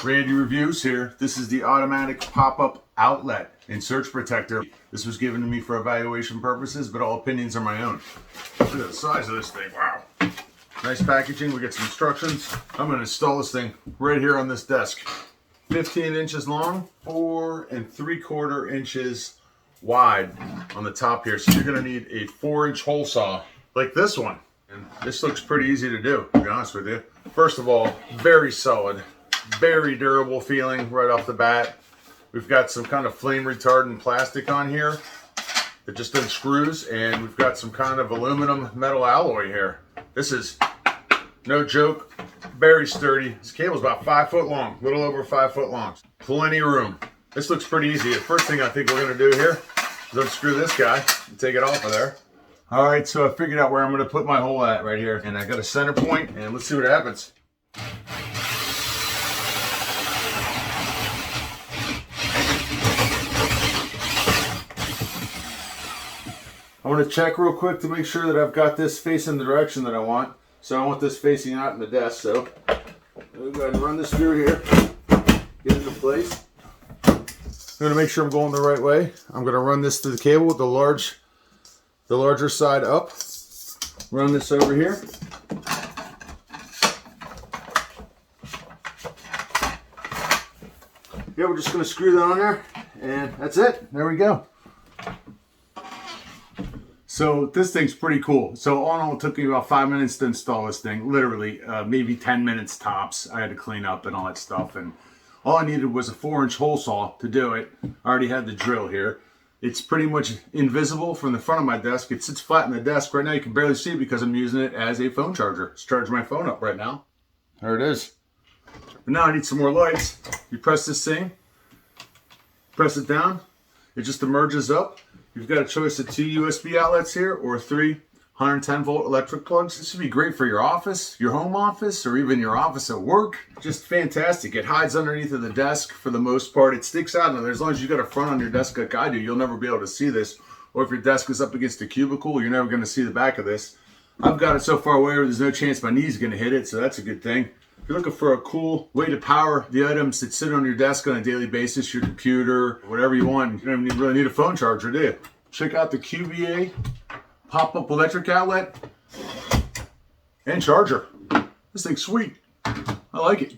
Randy Reviews here. This is the automatic pop-up outlet and surge protector. This was given to me for evaluation purposes, but all opinions are my own. Look at the size of this thing, wow. Nice packaging, we get some instructions. I'm gonna install this thing right here on this desk. 15 inches long, 4 3/4 inches wide on the top here. So you're gonna need a 4-inch hole saw like this one. And this looks pretty easy to do, to be honest with you. First of all, very solid, very durable feeling right off the bat. We've got some kind of flame retardant plastic on here that just unscrews, and we've got some kind of aluminum metal alloy here. This is no joke, very sturdy. This cable's about 5 foot long, a little over 5 foot long. Plenty of room. This looks pretty easy. The first thing I think we're gonna do here is unscrew this guy and take it off of there. All right, so I figured out where I'm gonna put my hole at right here. And I got a center point, and let's see what happens. I want to check real quick to make sure that I've got this facing the direction that I want. So I want this facing out in the desk. So I'm going to go ahead and run this through here, get it into place. I'm going to make sure I'm going the right way. I'm going to run this through the cable with the larger side up. Run this over here. Yeah, we're just going to screw that on there, and that's it. There we go. So this thing's pretty cool. So all in all, it took me about 5 minutes to install this thing. Literally, maybe 10 minutes tops. I had to clean up and all that stuff. And all I needed was a 4-inch hole saw to do it. I already had the drill here. It's pretty much invisible from the front of my desk. It sits flat in the desk. Right now you can barely see it because I'm using it as a phone charger. It's charging my phone up right now. There it is. But now I need some more lights. You press this thing, press it down. It just emerges up. You've got a choice of 2 USB outlets here or 3 110-volt electric plugs. This would be great for your office, your home office, or even your office at work. Just fantastic. It hides underneath of the desk for the most part. It sticks out, and as long as you've got a front on your desk like I do, you'll never be able to see this. Or if your desk is up against a cubicle, you're never going to see the back of this. I've got it so far away where there's no chance my knee's going to hit it, so that's a good thing. If you're looking for a cool way to power the items that sit on your desk on a daily basis, your computer, whatever you want, you don't even really need a phone charger, do you? Check out the QBA pop-up electric outlet and charger. This thing's sweet. I like it.